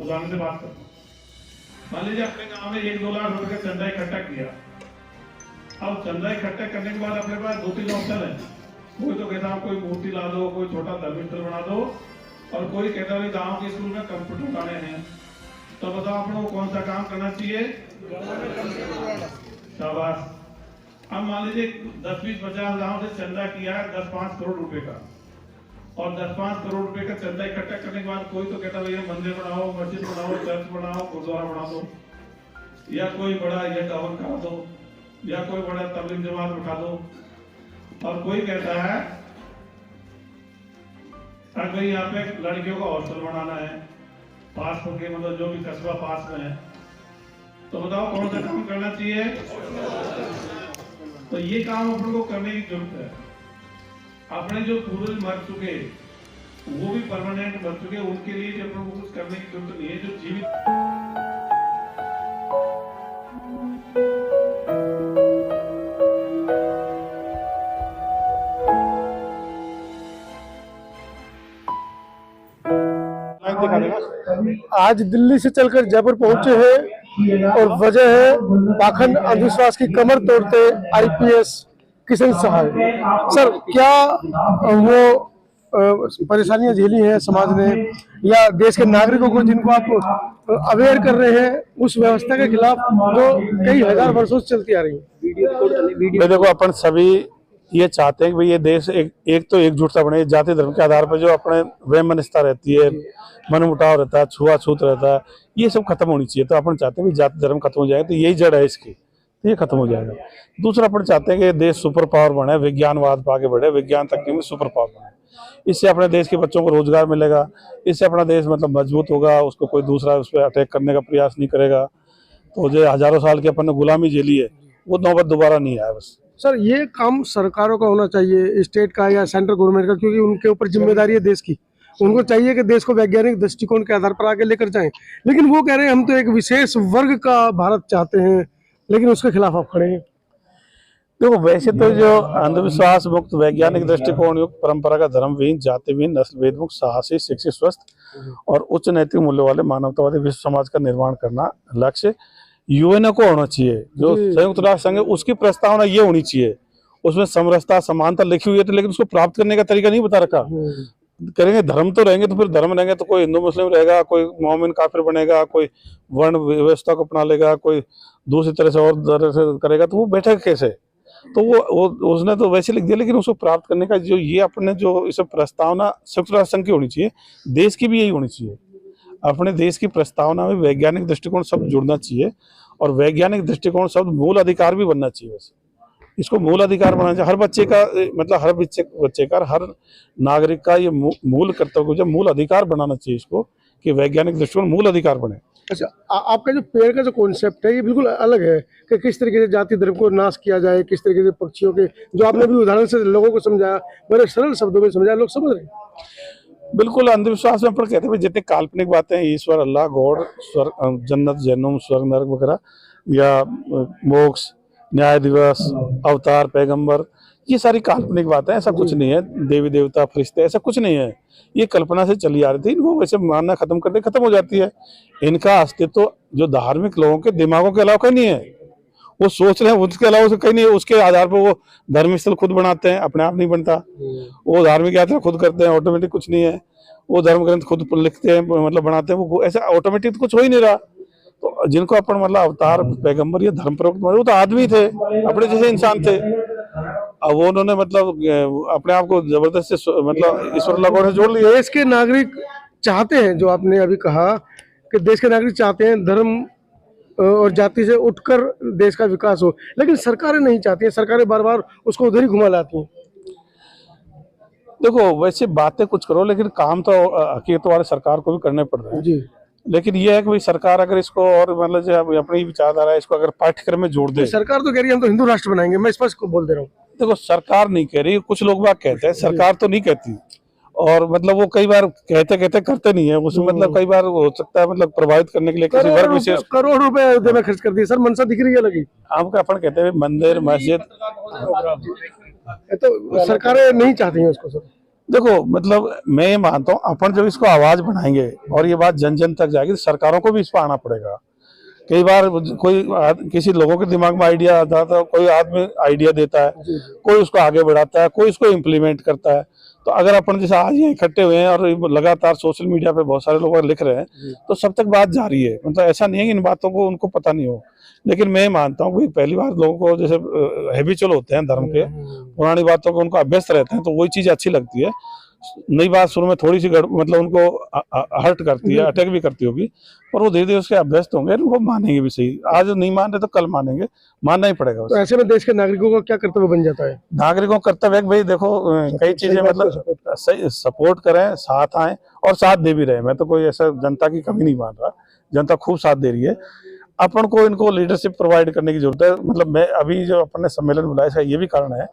उदाहरण से बात करता हूँ। मान लीजिए अपने गांव में 1-2 लाख रुपए का चंदा इकट्ठा किया। अब चंदा इकट्ठा करने के बाद अपने पास 2-3 ऑप्शन है। कोई तो कहता है कोई मूर्ति ला दो, कोई छोटा धर्मस्थल बना दो, और कोई कहता है गांव के स्कूल में कंप्यूटर लाने हैं। तो बताओ अपने को कौन सा काम करना चाहिए? शाबाश। अब मान लीजिए 10-20-50 गांव से चंदा किया 10-5 करोड़ रुपए का, और 10-5 करोड़ रुपए का चंदा इकट्ठा करने के बाद कोई तो कहता भैया मंदिर बनाओ, मस्जिद बनाओ, चर्च बनाओ, गुरुद्वारा बना दो, या कोई बड़ा ये टावर करा दो, या कोई बड़ा तबलीग जमात उठा दो। और कोई कहता है अगर यहाँ पे लड़कियों का हॉस्टल बनाना है पास होके, मतलब जो भी कस्बा पास में है, तो बताओ कौन सा काम करना चाहिए? तो ये काम अपन को करने की जरूरत है। अपने जो पूर्वज मर चुके, वो भी परमानेंट मर चुके, उनके लिए जो अपन को कुछ करने की जरूरत नहीं है। जो जीवित आज दिल्ली से चलकर जयपुर पहुंचे हैं और वजह है पाखंड अंधविश्वास की कमर तोड़ते आईपीएस किशन सहाय। सर, क्या वो परेशानियां झेली हैं समाज ने या देश के नागरिकों को, जिनको आप अवेयर कर रहे हैं उस व्यवस्था के खिलाफ जो कई हजार वर्षों से चलती आ रही है? देखो, अपन सभी ये चाहते हैं कि भाई ये देश एक तो एकजुटता बने। जाति धर्म के आधार पर जो अपने वैमनस्यता रहती है, मनमुटाव रहता है, छुआछूत रहता है, ये सब खत्म होनी चाहिए। तो अपन चाहते हैं कि जाति धर्म खत्म हो जाए, तो यही जड़ है इसकी, तो ये खत्म हो जाएगा। दूसरा, अपन चाहते हैं कि देश सुपर पावर बने, विज्ञानवाद पे आगे बढ़े, विज्ञान तकनीक में सुपर पावर बने। इससे अपने देश के बच्चों को रोजगार मिलेगा, इससे अपना देश मतलब मजबूत होगा, उसको कोई दूसरा उस पर अटैक करने का प्रयास नहीं करेगा। तो जो हजारों साल की अपन ने गुलामी झेली है, वो नौबत दोबारा नहीं आया। बस सर, ये काम सरकारों का होना चाहिए, स्टेट का या सेंट्रल गवर्नमेंट का, क्योंकि उनके ऊपर जिम्मेदारी है देश की। उनको चाहिए कि देश को वैज्ञानिक दृष्टिकोण के आधार पर आगे लेकर जाएं। लेकिन वो कह रहे हैं हम तो एक विशेष वर्ग का भारत चाहते हैं, लेकिन उसके खिलाफ आप खड़े हैं। देखो, वैसे तो जो अंधविश्वास मुक्त, वैज्ञानिक दृष्टिकोण युक्त, परंपरागत धर्म विहीन, जाति विहीन, नस्ल भेद मुक्त, साहसी, शिक्षित, स्वस्थ और उच्च नैतिक मूल्य वाले मानवतावादी विश्व समाज का निर्माण करना लक्ष्य यूएनओ को होना चाहिए। जो संयुक्त राष्ट्र संघ है, उसकी प्रस्तावना ये होनी चाहिए। उसमें समरसता, समानता लिखी हुई है, तो लेकिन उसको प्राप्त करने का तरीका नहीं बता रखा। करेंगे धर्म तो रहेंगे, तो फिर धर्म रहेंगे तो कोई हिंदू मुस्लिम रहेगा, कोई मोमिन काफिर बनेगा, कोई वर्ण व्यवस्था को अपना लेगा, कोई दूसरी तरह से और तरह से करेगा, तो वो बैठेगा कैसे? तो वो उसने तो वैसे लिख दिया, लेकिन उसको प्राप्त करने का जो ये अपने जो इस प्रस्तावना संयुक्त राष्ट्र संघ की होनी चाहिए, देश की भी यही होनी चाहिए। अपने देश की प्रस्तावना में वैज्ञानिक दृष्टिकोण शब्द जुड़ना चाहिए, और वैज्ञानिक दृष्टिकोण शब्द मूल अधिकार भी बनना चाहिए। वैसे इसको मूल अधिकार बनाना चाहिए। हर बच्चे का, मतलब हर बच्चे का, हर नागरिक का ये मूल कर्तव्य, जब मूल अधिकार बनाना चाहिए इसको, कि वैज्ञानिक दृष्टिकोण मूल अधिकार बने। अच्छा, आपका जो पेड़ का जो कॉन्सेप्ट है ये बिल्कुल अलग है कि किस तरीके से जाति धर्म को नाश किया जाए, किस तरीके से पक्षियों के, जो आपने भी उदाहरण से लोगों को समझाया, बड़े सरल शब्दों में समझाया, लोग समझ रहे हैं। बिल्कुल, अंधविश्वास में अपन कहते हैं जितने काल्पनिक बातें, ईश्वर, अल्लाह, गॉड, स्वर्ग, जन्नत, जहन्नुम, स्वर्ग, नरक वगैरह, या मोक्ष, न्याय दिवस, अवतार, पैगंबर, ये सारी काल्पनिक बातें, ऐसा कुछ नहीं है। देवी देवता, फरिश्ते, ऐसा कुछ नहीं है। ये कल्पना से चली आ रही थी, इनको वैसे मानना खत्म करते खत्म हो जाती है। इनका अस्तित्व जो धार्मिक लोगों के दिमागों के अलावा कहीं नहीं है। वो सोच रहे हैं उसके अलावा उसे कहीं नहीं है। उसके आधार पर वो धर्मस्थल खुद बनाते हैं, अपने आप नहीं बनता। वो धार्मिक यात्रा खुद करते हैं, ऑटोमेटिक कुछ नहीं है। वो धर्म ग्रंथ खुद लिखते हैं, मतलब बनाते हैं, वो ऐसा ऑटोमेटिक कुछ हो ही नहीं रहा। तो जिनको अपन मतलब अवतार, पैगंबर या धर्म प्रवक्त, वो तो आदमी थे, अपने जैसे इंसान थे। अब वो उन्होंने मतलब अपने आप को जबरदस्ती मतलब ईश्वर अल्लाह से जोड़ लिया। देश के नागरिक चाहते हैं, जो आपने अभी कहा कि देश के नागरिक चाहते हैं धर्म और जाति से उठकर देश का विकास हो, लेकिन सरकारें नहीं चाहती हैं। सरकारें बार बार उसको उधर ही घुमा लाती हैं। देखो, वैसे बातें कुछ करो, लेकिन काम तो हकीकत वाले सरकार को भी करने पड़ रहे हैं जी। लेकिन ये है कि भाई सरकार अगर इसको और मतलब जो अपनी विचारधारा है, इसको अगर पाठ्यक्रम में जोड़ दे। सरकार तो कह रही है हम तो हिंदू राष्ट्र बनाएंगे, मैं स्पष्ट को बोल दे रहा हूँ। देखो, सरकार नहीं कह रही, कुछ लोग बात कहते हैं, सरकार तो नहीं कहती। और मतलब वो कई बार कहते कहते करते नहीं है। उसमें मतलब कई बार हो सकता है मतलब प्रभावित करने के लिए किसी वर्ग विशेष करोड़ रुपए अयोध्या में खर्च कर दिए। सर, मनसा दिख रही है लगी। आपका अपन कहते हैं मंदिर, मस्जिद, तो सरकारें नहीं चाहती हैं उसको। सर, देखो मतलब मैं ये मानता हूँ अपन जब इसको आवाज बढ़ाएंगे और ये बात जन जन तक जाएगी तो सरकारों को भी इस पर आना पड़ेगा। कई बार किसी लोगों के दिमाग में आइडिया आता था, कोई आदमी आइडिया देता है, कोई उसको आगे बढ़ाता है, कोई उसको इम्प्लीमेंट करता है। तो अगर अपन जैसे आज ये इकट्ठे हुए हैं और लगातार सोशल मीडिया पे बहुत सारे लोग लिख रहे हैं तो सब तक बात जारी है। मतलब ऐसा नहीं है कि इन बातों को उनको पता नहीं हो, लेकिन मैं मानता हूँ कि पहली बार लोगों को जैसे हैबिचुअल होते हैं धर्म के, पुरानी बातों को उनको अभ्यस्त रहते हैं तो वही चीज अच्छी लगती है। नई बात शुरू में थोड़ी सी मतलब उनको हर्ट करती है, अटैक भी करती होगी, पर वो धीरे धीरे उसके अभ्यस्त होंगे, उनको मानेंगे भी सही। आज नहीं मान रहे तो कल मानेंगे, मानना ही पड़ेगा। तो ऐसे में देश के नागरिकों का क्या कर्तव्य बन जाता है? नागरिकों का कर्तव्य है भाई देखो कई चीजें मतलब सही सपोर्ट करें, साथ आए और साथ दे भी रहे। मैं तो कोई ऐसा जनता की कमी नहीं मान रहा, जनता खूब साथ दे रही है। अपन को इनको लीडरशिप प्रोवाइड करने की जरूरत है। मतलब मैं अभी जो अपन ने सम्मेलन बुलाया इसका ये भी कारण है,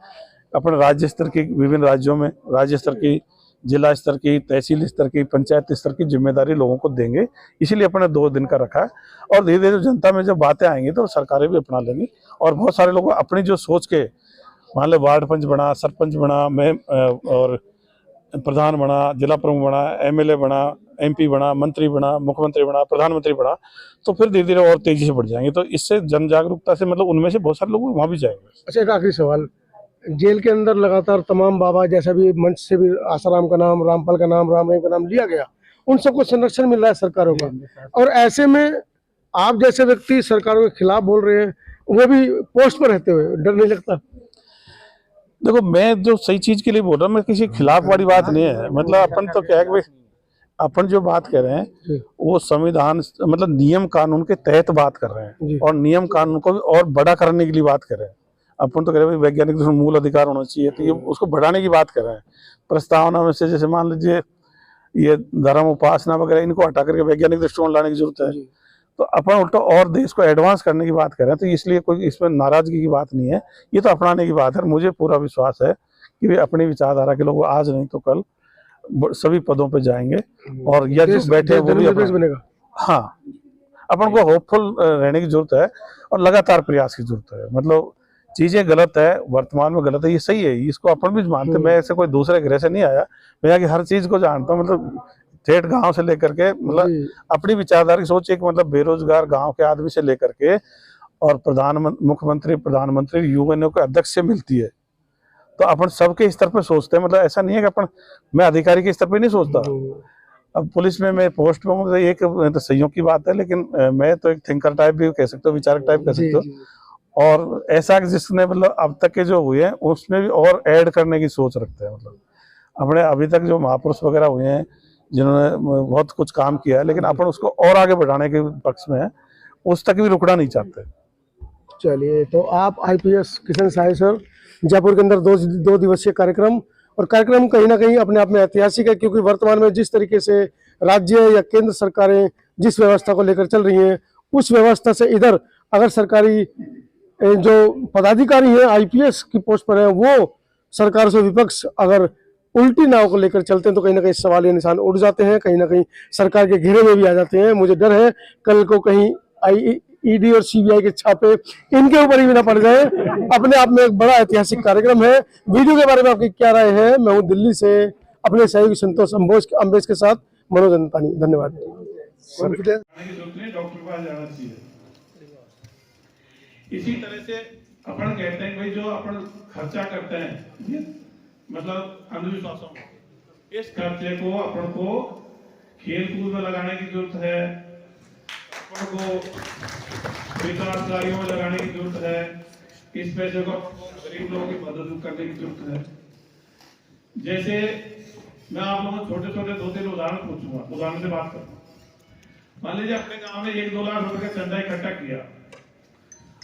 अपने राज्य स्तर की विभिन्न राज्यों में राज्य स्तर की, जिला स्तर की, तहसील स्तर की, पंचायत स्तर की जिम्मेदारी लोगों को देंगे, इसीलिए अपने 2 दिन का रखा है। और धीरे धीरे जनता में जब बातें आएंगी तो सरकारें भी अपना लेंगी और बहुत सारे लोग अपनी जो सोच के मान लो वार्ड पंच बना, सरपंच बना, मैं और प्रधान बना, जिला प्रमुख बना, एमएलए बना, एमपी बना, मंत्री बना, मुख्यमंत्री बना, प्रधानमंत्री बना, तो फिर धीरे धीरे और तेजी से बढ़ जाएंगे। तो इससे जन जागरूकता से मतलब उनमें से बहुत सारे लोग वहां भी जाएंगे। अच्छा, एक आखिरी सवाल, जेल के अंदर लगातार तमाम बाबा जैसा भी मंच से भी आसाराम का नाम, रामपाल का नाम, राम रहीम का नाम लिया गया, उन सबको संरक्षण मिल रहा है सरकारों का, और ऐसे में आप जैसे व्यक्ति सरकारों के खिलाफ बोल रहे हैं, वो भी पोस्ट पर रहते हुए, डर नहीं लगता? देखो मैं जो सही चीज के लिए बोल रहा हूँ, मैं किसी खिलाफ वाली बात नहीं है। मतलब अपन तो क्या है कि भाई अपन जो बात कर रहे हैं वो संविधान मतलब नियम कानून के तहत बात कर रहे हैं और नियम कानून को भी और बड़ा करने के लिए बात कर रहे हैं। अपन तो कह रहे हैं वैज्ञानिक मूल अधिकार होना चाहिए, तो ये उसको बढ़ाने की बात कर रहे हैं। प्रस्तावना में से जैसे मान लीजिए ये धर्म उपासना वगैरह इनको हटा करके वैज्ञानिक दृष्टिकोण लाने की जरूरत है। तो अपन उल्टा और देश को एडवांस करने की बात कर रहे हैं, तो इसलिए कोई इसमें नाराजगी की बात नहीं है, ये तो अपनाने की बात है। मुझे पूरा विश्वास है कि अपनी विचारधारा के लोग आज नहीं तो कल सभी पदों पे जाएंगे और या जो बैठे वो भी बनेगा। हाँ, अपन को होपफुल रहने की जरूरत है और लगातार प्रयास की जरूरत है। मतलब चीजें गलत है, वर्तमान में गलत है, ये सही है, इसको अपन भी मानते। मैं ऐसे कोई दूसरे ग्रह से नहीं आया, मैं यहाँ की हर चीज को जानता हूँ। मतलब ठेठ गांव से लेकर के मतलब अपनी विचारधारा की सोच एक मतलब बेरोजगार गांव के आदमी से लेकर के और मुख्यमंत्री, प्रधानमंत्री, यूएनओ के अध्यक्ष से मिलती है। तो अपन सबके स्तर पर सोचते हैं। मतलब ऐसा नहीं है कि अपन मैं अधिकारी के स्तर पर नहीं सोचता। अब पुलिस में मैं पोस्ट पे हूँ, एक तो संयोग की बात है, लेकिन मैं तो एक थिंकर टाइप भी कह सकते हो, विचारक टाइप कह सकते हो। और ऐसा जिसने मतलब अब तक के जो हुए हैं उसमें भी और ऐड करने की सोच रखते हैं। मतलब अपने अभी तक जो महापुरुष वगैरह हुए हैं जिन्होंने बहुत कुछ काम किया है, लेकिन अपन उसको और आगे बढ़ाने के पक्ष में है, उस तक भी रुकना नहीं चाहते। चलिए, तो आप IPS किशन साहे सर, जयपुर के अंदर 2 दिवसीय कार्यक्रम, और कार्यक्रम कहीं ना कहीं अपने आप में ऐतिहासिक है, क्योंकि वर्तमान में जिस तरीके से राज्य या केंद्र सरकारें जिस व्यवस्था को लेकर चल रही हैं, उस व्यवस्था से इधर अगर सरकारी जो पदाधिकारी हैं IPS की पोस्ट पर है, वो सरकार से विपक्ष अगर उल्टी नाव को लेकर चलते हैं तो कहीं ना कहीं सवालिया निशान उड़ जाते हैं, कहीं ना कहीं सरकार के घेरे में भी आ जाते हैं। मुझे डर है कल को कहीं ED और CBI के छापे इनके ऊपर ही ना पड़ जाए। अपने आप में एक बड़ा ऐतिहासिक कार्यक्रम है। वीडियो के बारे में आपकी क्या राय है? मैं हूँ दिल्ली से अपने सहयोगी संतोष अम्बेश के साथ मनोज अंतानी। धन्यवाद। डॉक्टर पास जाना चाहिए। इसी तरह से अपन कहते हैं भाई जो अपन खर्चा करते हैं ये मतलब अंधविश्वासों में, इस खर्चे को अपन को खेल कूद में लगाने की जरूरत है, अपन को विकास कार्यों में लगाने की जरूरत है, इस पैसे को गरीब लोगों की मदद करने की जरूरत है। जैसे मैं आप लोगों को छोटे छोटे 2-3 उदाहरण पूछूंगा, उदाहरण से बात करूँ। मान लीजिए अपने गांव में 1-2 लाख रुपए का चंदा इकट्ठा किया।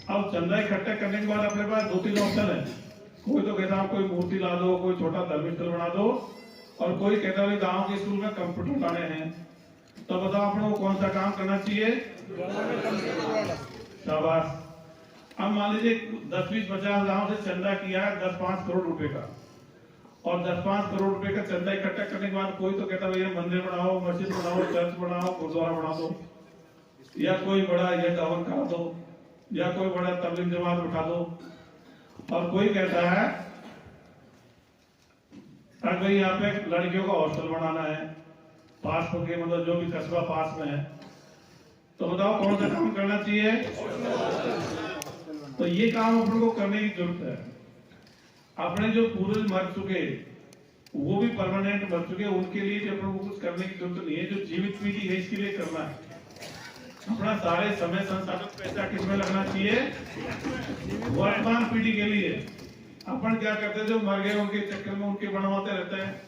अब चंदा इकट्ठा करने के बाद अपने पास 2-3 ऑप्शन है। कोई तो कहता है कोई मूर्ति ला दो, कोई छोटा धर्मस्थल बना दो, और कोई कहता है गांव के स्कूल में कंप्यूटर लाने हैं। तो बताओ आप लोगों को कौन सा काम करना चाहिए? शाबाश। अब मान लीजिए 10-20-50 गांव से चंदा किया 10-5 करोड़ रुपए का, और 10-5 करोड़ रुपए का चंदा इकट्ठा करने के बाद कोई तो कहता भैया मंदिर बनाओ, मस्जिद बनाओ, चर्च बनाओ, गुरुद्वारा बना दो, या कोई बड़ा यह हवन करा दो, या कोई बड़ा तबलीग जमात उठा दो। और कोई कहता है भाई यहाँ पे लड़कियों का हॉस्टल बनाना है पास के, मतलब जो भी कस्बा पास में है, तो बताओ कौन सा काम करना चाहिए? तो ये काम अपन को करने की जरूरत है। अपने जो पूर्वज मर चुके, वो भी परमानेंट मर चुके, उनके लिए भी अपन को कुछ करने की जरूरत नहीं है। जो जीवित पीढ़ी है इसके लिए करना है। अपना सारे समय संसाधन पैसा किसमें लगना चाहिए? वर्तमान पीढ़ी के लिए। अपन क्या करते हैं, जो मर गए उनके चक्कर में उनके बनवाते रहते हैं,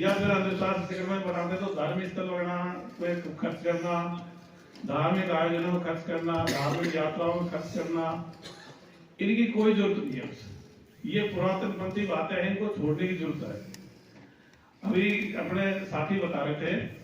या फिर अंधविश्वास के चक्कर में बनाते, तो धार्मिक स्थल बनाना में खर्च करना, धार्मिक आयोजनों में खर्च करना, धार्मिक यात्राओं में खर्च करना, इनकी कोई जरूरत नहीं है। ये पुरातनपंथी बातें हैं, इनको छोड़ने की जरूरत है। अभी अपने साथी बता रहे थे